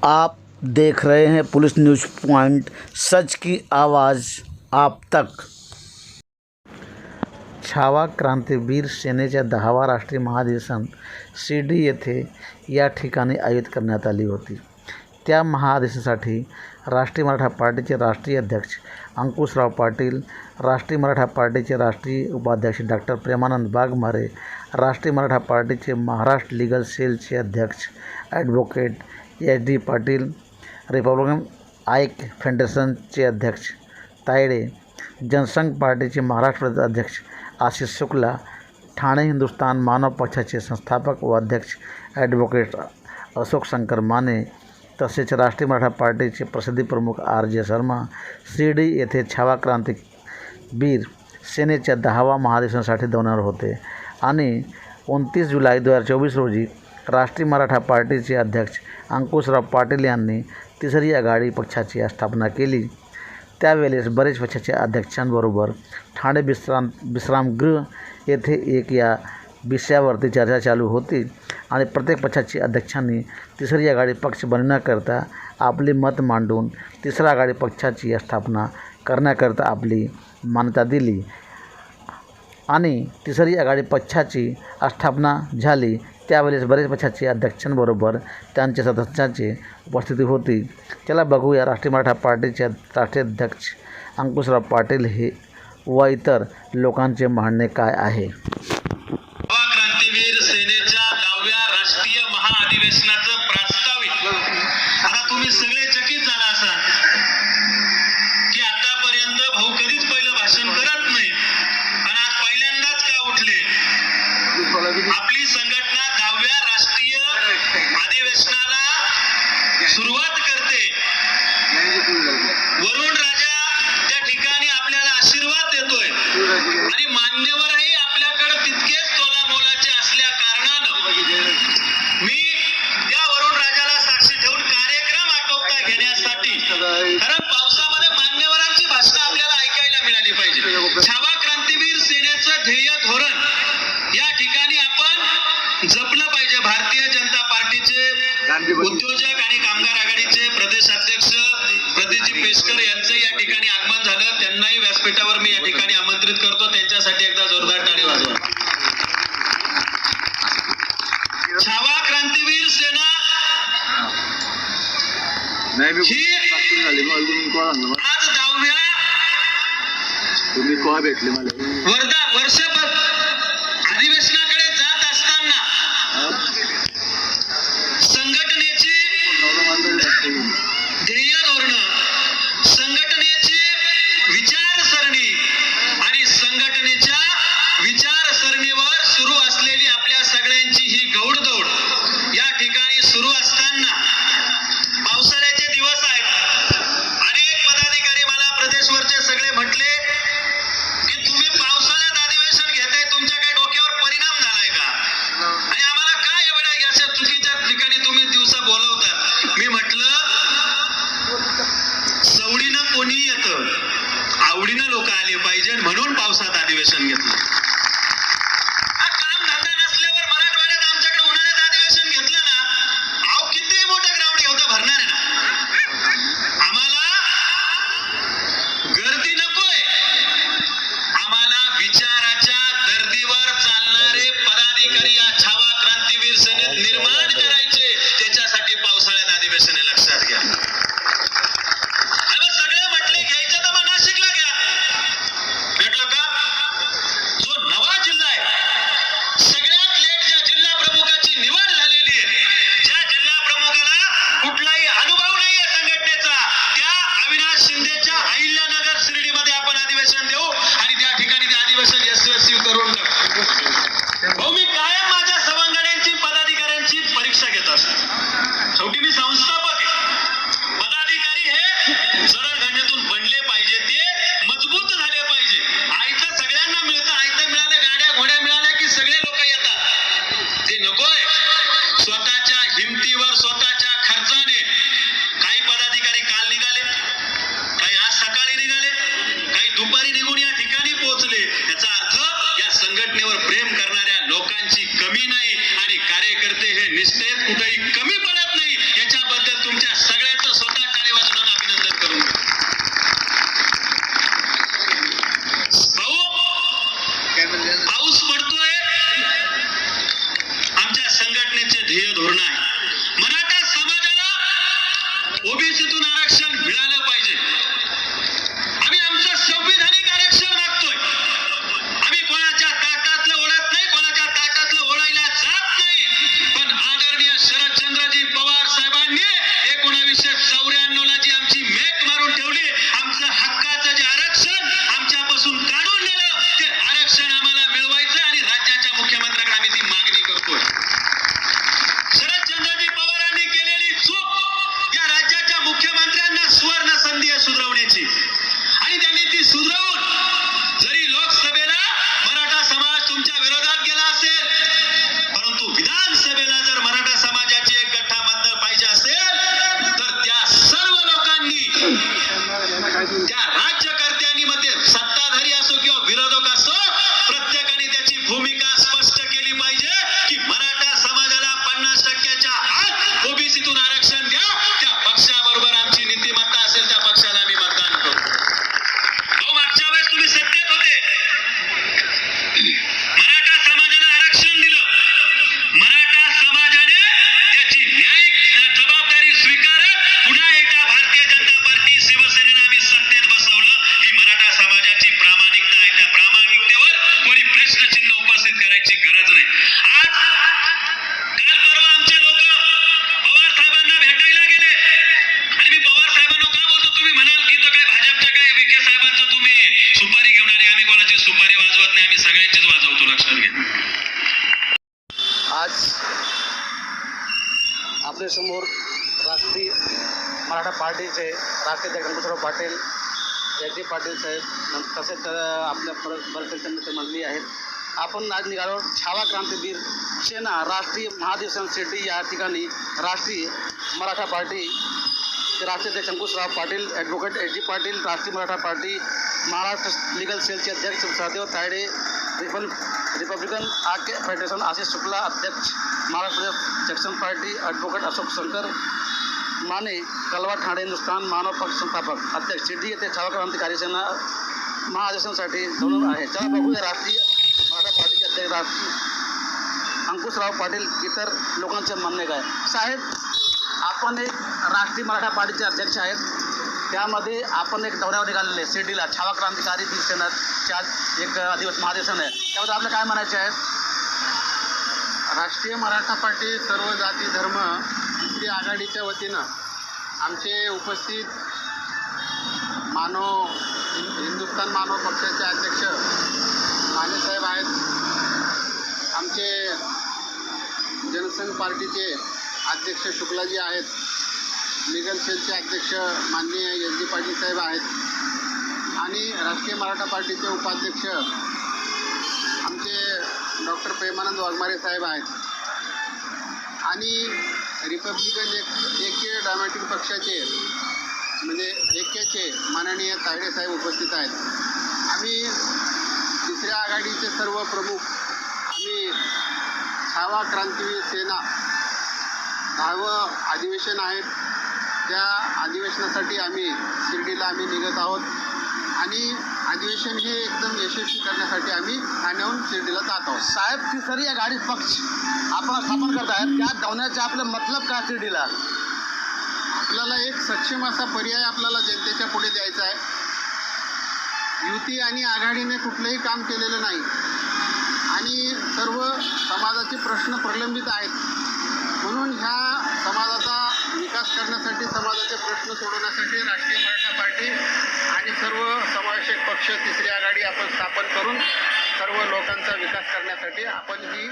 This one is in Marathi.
आप देख रहे हैं पुलिस न्यूज़ पॉइंट, सच की आवाज़ आप तक। छावा क्रांतीवीर सेनेच्या 10वा राष्ट्रीय महाधिवेशन शिर्डी येथे या ठिकाणी आयोजित करण्यात आली होती। त्या महाधिवेशनासाठी राष्ट्रीय मराठा पार्टीचे राष्ट्रीय अध्यक्ष अंकुशराव पाटील, राष्ट्रीय मराठा पार्टीचे राष्ट्रीय उपाध्यक्ष डॉक्टर प्रेमानंद वाघमारे, राष्ट्रीय मराठा पार्टीचे महाराष्ट्र लीगल सेलचे अध्यक्ष ॲडव्होकेट SD पाटील, रिपब्लिकन आईक फाउंडेशनचे अध्यक्ष तायडे, जनसंघ पार्टीचे महाराष्ट्र प्रदेश अध्यक्ष आशिष शुक्ला, ठाणे हिंदुस्थान मानव पक्षाचे संस्थापक व अध्यक्ष ॲडव्होकेट अशोक शंकर माने, तसेच राष्ट्रीय मराठा पार्टीचे प्रसिद्धी प्रमुख RJ शर्मा शिर्डी येथे छावा क्रांतीवीर सेनेच्या 10वा महाधिवेशनासाठी दौऱ्यावर होते आणि 29 जुलै 2024 रोजी राष्ट्रीय मराठा पार्टीचे अध्यक्ष अंकुशराव पाटील यांनी तिसरी आघाडी पक्षाची स्थापना केली। त्यावेळेस बरेच पक्षाच्या अध्यक्षांबरोबर ठाणे विश्रामगृह येथे एक या विषयावरती चर्चा चालू होती आणि प्रत्येक पक्षाच्या अध्यक्षांनी तिसरी आघाडी पक्ष बनवण्याकरता आपले मत मांडून तिसऱ्या आघाडी पक्षाची स्थापना करण्याकरता आपली मान्यता दिली आणि तिसरी आघाडी पक्षाची स्थापना झाली। त्यावेळेस बरेच पक्षाच्या अध्यक्षांबरोबर त्यांच्या सदस्यांची उपस्थिती होती। त्याला बघूया राष्ट्रीय मराठा पार्टीचे राष्ट्रीय अध्यक्ष अंकुशराव पाटील हे व इतर लोकांचे म्हणणे काय आहे। क्रांतीवीर सेनेच्या 10व्या राष्ट्रीय महाअधिवेशनाचं प्रास्ताविक आता तुम्ही सगळे चकित झाला असाल की आतापर्यंत भाऊ कधीच पहिलं भाषण करत नाही आणि आज पहिल्यांदाच का उठले। आपली संघटना 10व्या राष्ट्रीय अधिवेशनाला सुरुवात करते। वरुण राजा त्या ठिकाणी आपल्याला आशीर्वाद देतोय आणि मान्यवरही आपल्याकडे तितकेच तोलामोलाचे असल्या कारणानं मी त्या वरुण राजाला साक्षी ठेवून कार्यक्रम आटोपता घेण्यासाठी, कारण पावसामध्ये मान्यवरांची भाषणं आपल्याला ऐकायला मिळाली पाहिजे। छावा क्रांतीवीर सेनेचं ध्येय धोरण या ठिकाणी आपण जपलं पाहिजे। भारतीय जनता पार्टीचे उद्योजक आणि कामगार आघाडीचे प्रदेश अध्यक्ष प्रदीपजी पेशकर यांचं या ठिकाणी आगमन झालं। त्यांनाही व्यासपीठावर मी या ठिकाणी आमंत्रित करतो। त्यांच्यासाठी एकदा जोरदार टाळी वाजवा। छावा क्रांतीवीर सेना ही आज 10व्या वर्षभर अधिवेशनाकडे जात असताना संघटनेची ध्येय धोरण, संघटनेची विचारसरणी आणि संघटनेच्या विचारसरणीवर सुरू असलेली आपल्या सगळ्यांची ही गौडदौड या ठिकाणी सुरू असताना पावसाळ्याचे दिवस आहेत। अनेक पदाधिकारी मला प्रदेशवरचे सगळे म्हटले की तुम्ही पावसाळ्यात अधिवेशन घेताय, ओबीसीतून आरक्षण द्या, त्या पक्षाबरोबर आमची नीतिमत्ता असेल त्या पक्षाला आम्ही मतदान करू. अहो, मागच्या वेळेस तुम्ही सत्तेत होते, मराठा समाजाला आरक्षण दिलं, मराठा समाजाने त्याची न्यायिक जबाबदारी स्वीकारत पुन्हा एकदा भारतीय जनता पार्टी शिवसेनेनं आम्ही सत्तेत बसवलं. ही मराठा समाजाची प्रामाणिकता आहे. त्या प्रामाणिकतेवर कोणी प्रश्नचिन्ह उपस्थित करायची गरज नाही. आज काल परवा आमचे लोक पवार साहेबांना भेटायला गेले आणि मी पवार साहेबांना का बोलतो, तुम्ही म्हणाल की तो काय भाजपच्या काय विखे साहेबांचं तुम्ही सुपारी घेऊन आले. आम्ही कोणाची सुपारी वाजवत नाही, आम्ही सगळ्यांचीच वाजवतो, लक्षात घ्या. आज आपल्या समोर राष्ट्रीय मराठा पार्टीचे राष्ट्रीय अध्यक्ष गणपतराव पाटील, जयदीप पाटील साहेब, तसेच आपल्या बरेचसे नेते मंडळी आहेत. आपण आज निघालो छावा क्रांतीवीर सेना राष्ट्रीय महाधिवेशन शिर्डी या ठिकाणी राष्ट्रीय मराठा पार्टी राष्ट्रीय अध्यक्ष Ankushrao Patil, advocate H D Patil, राष्ट्रीय मराठा पार्टी महाराष्ट्र लीगल सेलचे अध्यक्ष सहदेव तायडे, रिपब्लिकन आके फेडरेशन आशिष शुक्ला अध्यक्ष, Maharashtra junction party advocate Ashok Shankar Mane, Kalwa Thane Hindustan Manav Paksh संस्थापक अध्यक्ष, शिर्डी येथे छावा क्रांतिकारी सेना महाधिवेशनासाठी जमून आहे. चला बघूया राष्ट्रीय मराठा पार्टीचे अध्यक्ष अंकुशराव पाटील इतर लोकांचे म्हणणे काय. साहेब, आपण एक राष्ट्रीय मराठा पार्टीचे अध्यक्ष आहेत, त्यामध्ये आपण एक दौऱ्यावर निघालेले शिर्डीला छावा क्रांतिकारी सेनेच्या एक महाधिवेशन आहे, त्यामध्ये आपलं काय म्हणायचे आहे. राष्ट्रीय मराठा पार्टी सर्व जाती धर्म तिसरी आघाडीच्या वतीनं आमचे उपस्थित हिंदुस्थान मानव पक्षाचे अध्यक्ष मानेसाहेब आहेत, आमचे जनसंघ पार्टीचे अध्यक्ष शुक्लाजी आहेत, लीगल सेलचे अध्यक्ष माननीय एच डी पाटील साहेब आहेत आणि राष्ट्रीय मराठा पार्टीचे उपाध्यक्ष आमचे डॉक्टर प्रेमानंद वाघमारे साहेब आहेत आणि रिपब्लिकन एके ड्रामॅटिक पक्षाचे म्हणजे एकेचे माननीय तायडे साहेब उपस्थित आहेत. आम्ही तिसऱ्या आघाडीचे सर्व प्रमुख आम्ही छावा क्रांतीवीर सेना 10वं अधिवेशन आहेत, त्या अधिवेशनासाठी आम्ही शिर्डीला निघत आहोत आणि अधिवेशन हे एकदम यशस्वी करण्यासाठी आम्ही ठाण्याहून शिर्डीला जात आहोत. साहेब, तिसरी आघाडी पक्ष आपण स्थापन करत आहेत, त्या धावण्याचे आपलं मतलब काय शिर्डीला. आपल्याला एक सक्षम असा पर्याय आपल्याला जनतेच्या पुढे द्यायचा आहे. युती आणि आघाडीने कुठलंही काम केलेलं नाही आणि सर्व समाजाचे प्रश्न प्रलंबित आहेत, म्हणून ह्या समाजाचा विकास करण्यासाठी, समाजाचे प्रश्न सोडवण्यासाठी राष्ट्रीय मराठा पार्टी आणि सर्व समावेशक पक्ष तिसरी आघाडी आपण स्थापन करून सर्व लोकांचा विकास करण्यासाठी आपण ही